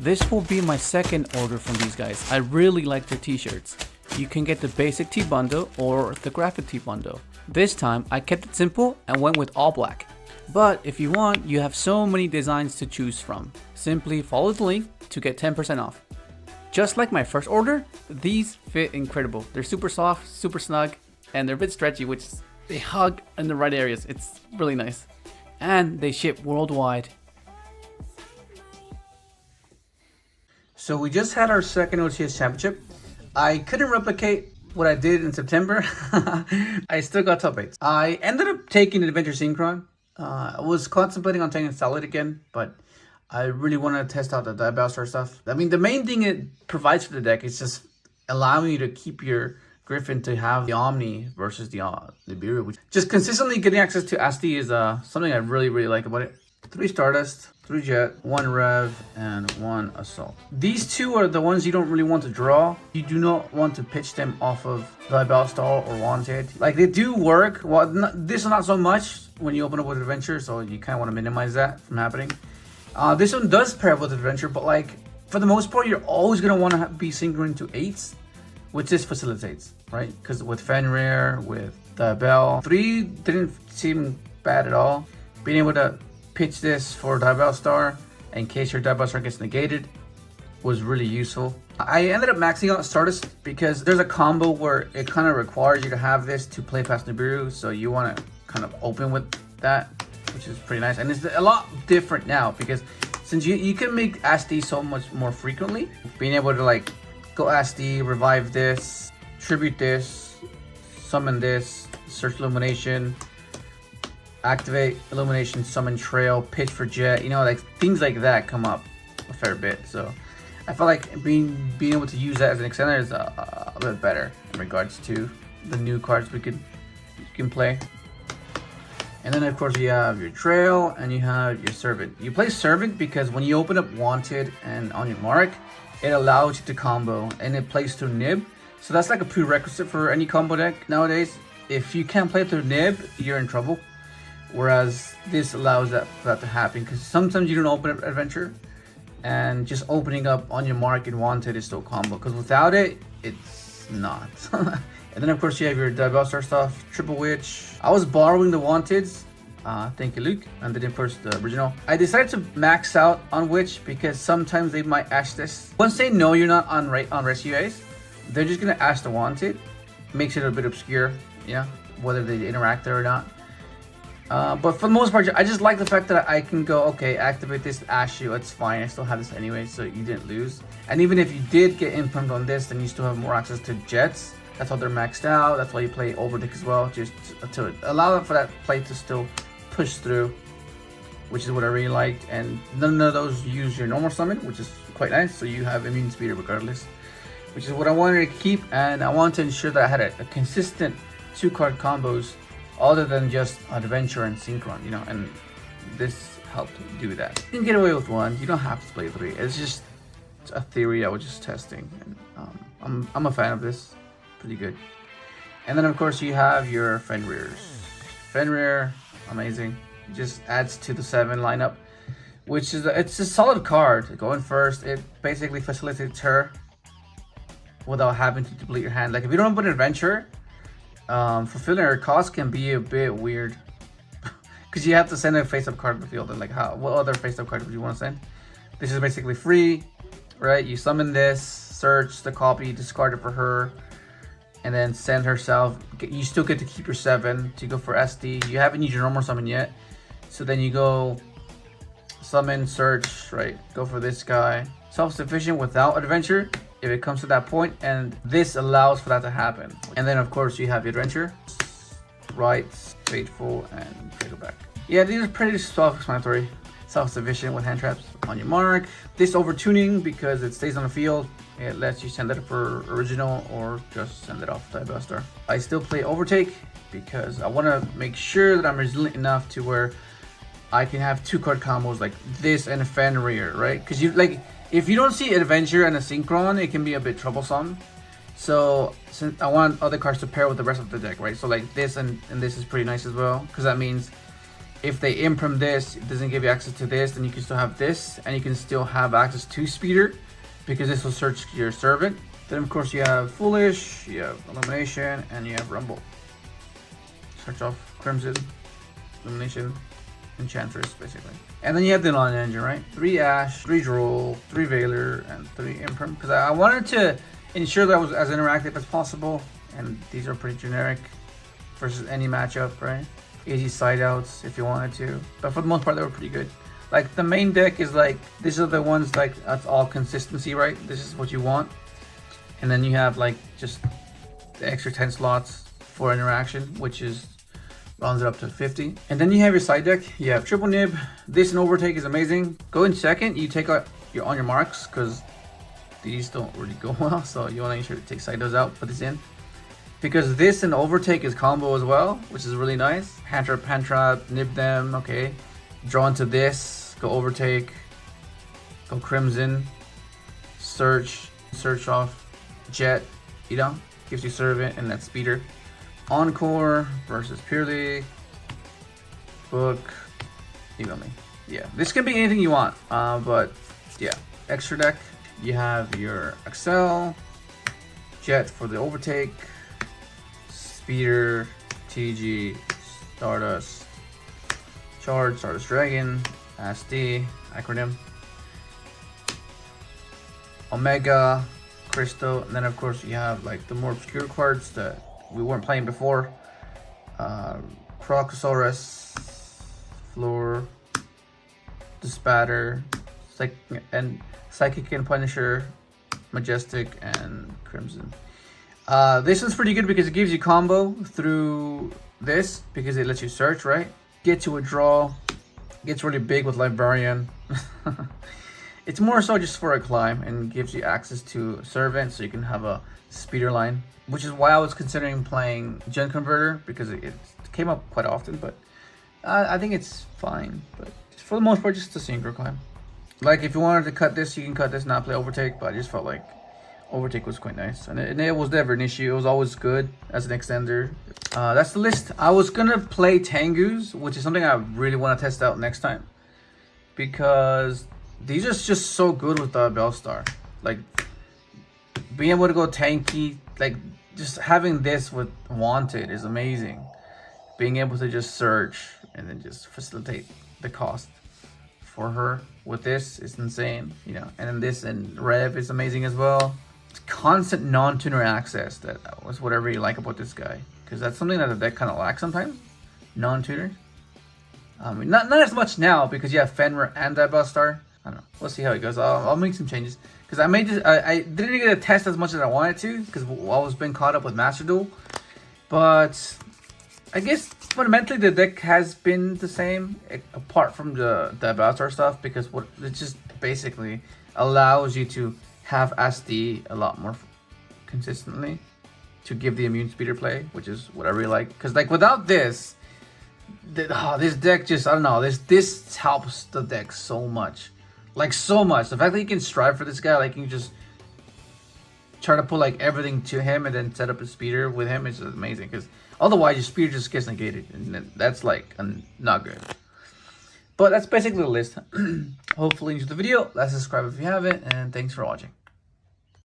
This will be my second order from these guys. I really like their t-shirts. You can get the basic tee bundle or the graphic tee bundle. This time I kept it simple and went with all black. But if you want, you have so many designs to choose from. Simply follow the link to get 10% off. Just like my first order, these fit incredible. They're super soft, super snug, and they're a bit stretchy, which they hug in the right areas. It's really nice. And they ship worldwide. So we just had our second OTS championship. I couldn't replicate what I did in September. I still got top 8. I ended up taking Adventure Synchron. I was contemplating on taking Solid again, but I really want to test out the DIABELLSTAR stuff. I mean, the main thing it provides for the deck is just allowing you to keep your Griffin to have the Omni versus the Nibiru. Which just consistently getting access to SD is something I really like about it. 3 Stardust, 3 Jet, 1 Rev, and 1 Assault. These 2 are the ones you don't really want to draw. You do not want to pitch them off of DIABELLSTAR or Wanted. Like, they do work. Well, this is not so much when you open up with Adventure, so you kind of want to minimize that from happening. This one does pair with Adventure, but like, for the most part, you're always going to want to be synchronized to 8s, which this facilitates, right? Because with Fenrir, with DIABELL, 3 didn't seem bad at all. Being able to pitch this for DIABELLSTAR in case your DIABELLSTAR gets negated was really useful. I ended up maxing out Stardust because there's a combo where it kind of requires you to have this to play past Nibiru, so you want to kind of open with that, which is pretty nice. And it's a lot different now because since you can make SD so much more frequently, being able to like go SD, revive this, tribute this, summon this, search Illumination, activate Illumination, summon Trail, pitch for Jet, you know, like things like that come up a fair bit. So I felt like being able to use that as an extender is a bit better in regards to the new cards you can play. And then of course you have your Trail and you have your Servant. You play Servant because when you open up Wanted and on your mark, it allows you to combo and it plays through Nib. So that's like a prerequisite for any combo deck nowadays. If you can't play through Nib, you're in trouble. Whereas this allows for that to happen because sometimes you don't open up Adventure and just opening up on your mark and Wanted is still combo, because without it, it's not. And then of course you have your DIABELLSTAR stuff, Triple Witch. I was borrowing the Wanteds, thank you Luke, and then first the original. I decided to max out on Witch because sometimes they might ask this. Once they know you're not on Rescue Ace, they're just gonna ask the Wanted. Makes it a bit obscure, yeah, whether they interact there or not. But for the most part, I just like the fact that I can go, okay, activate this, ash you, it's fine, I still have this anyway, so you didn't lose. And even if you did get impermed on this, then you still have more access to Jets. That's how they're maxed out, that's why you play Overdeck as well, just to allow for that play to still push through, which is what I really liked. And none of those use your normal summon, which is quite nice, so you have immune speed regardless, which is what I wanted to keep. And I wanted to ensure that I had a consistent 2-card combos other than just Adventure and Synchron, you know, and this helped do that. You can get away with 1, you don't have to play 3. It's just a theory I was just testing, and I'm a fan of this, pretty good. And then of course you have your Fenrirs. Fenrir, amazing, it just adds to the 7 lineup, which is it's a solid card. Going first, it basically facilitates her without having to deplete your hand. Like if you don't put Adventure, fulfilling her cost can be a bit weird because you have to send a face-up card to the field, and like what other face-up card would you want to send? This is basically free, right? You summon this, search the copy, discard it for her, and then send herself. You still get to keep your 7 to go for SD. You haven't used your normal summon yet, so then you go summon, search, right? Go for this guy. Self-sufficient without Adventure if it comes to that point, and this allows for that to happen. And then of course you have your Adventure, Rights, Faithful, and go back. Yeah, these are pretty self-explanatory. Self-sufficient with hand traps on your mark. This overtuning because it stays on the field. It lets you send it for original or just send it off DIABELLSTAR. I still play Overtake because I want to make sure that I'm resilient enough to where I can have 2-card combos like this and Fenrir, right? Because you like, if you don't see Adventure and a Synchron, it can be a bit troublesome. So since I want other cards to pair with the rest of the deck, right? So like this and this is pretty nice as well, because that means if they imprint this, it doesn't give you access to this, then you can still have this, and you can still have access to Speeder, because this will search your servant. Then of course you have Foolish, you have Illumination, and you have Rumble. Search off Crimson, Illumination, Enchantress, basically. And then you have the Line Engine, right? 3 Ash, 3 Droll, 3 Veiler, and 3 Imprint, because I wanted to ensure that I was as interactive as possible, and these are pretty generic versus any matchup, right? Easy side outs if you wanted to, but for the most part they were pretty good. Like the main deck is like, these are the ones like, that's all consistency, right? This is what you want. And then you have like just the extra 10 slots for interaction, which is rounds it up to 50. And then you have your side deck. You have triple nib. This and overtake is amazing. Go in second, you take out your on your marks, because these don't really go well, so you want to make sure to take side doors out, put this in. Because this and overtake is combo as well, which is really nice. Hand trap, nib them, okay. Draw into this, go overtake, go crimson, search off, jet, you know, gives you servant and that speeder. Encore versus purely, book, you know me. Yeah, this could be anything you want, but yeah. Extra deck, you have your Excel, jet for the overtake, Speeder, TG, Stardust, Charge, Stardust Dragon, SD, acronym, Omega, Crystal, and then of course you have like the more obscure cards that we weren't playing before. Crocosaurus, Floor, Dispatter, Psychic and Punisher, Majestic, and Crimson. This one's pretty good because it gives you combo through this, because it lets you search, right? Get to a draw, gets really big with Librarian. It's more so just for a climb and gives you access to Servant, so you can have a speeder line, which is why I was considering playing Gen Converter, because it came up quite often, but I think it's fine. But for the most part, just a Synchro climb. Like if you wanted to cut this, you can cut this, not play Overtake, but I just felt like Overtake was quite nice, and it was never an issue. It was always good as an extender. That's the list. I was gonna play Tengus, which is something I really want to test out next time, because these are just so good with the DIABELLSTAR. Like being able to go tanky, like just having this with Wanted is amazing. Being able to just search and then just facilitate the cost for her with this is insane, you know. And then this and Rev is amazing as well. It's constant non-tuner access. That was whatever you like about this guy, because that's something that the deck kind of lacks sometimes. Non-tuners. Not as much now, because you have Fenrir and DIABELLSTAR. I don't know. We'll see how it goes. I'll make some changes, because I didn't get to test as much as I wanted to, because I was being caught up with Master Duel. But I guess fundamentally the deck has been the same, apart from the DIABELLSTAR stuff, because what it just basically allows you to have SD a lot more consistently to give the immune speeder play, which is what I really like. Because like without this, this deck just, I don't know, this helps the deck so much. Like so much. The fact that you can strive for this guy, like you can just try to put like everything to him and then set up a speeder with him is amazing, because otherwise your speeder just gets negated, and that's like not good. But that's basically the list. Hopefully you enjoyed the video. Let's subscribe if you haven't, and thanks for watching.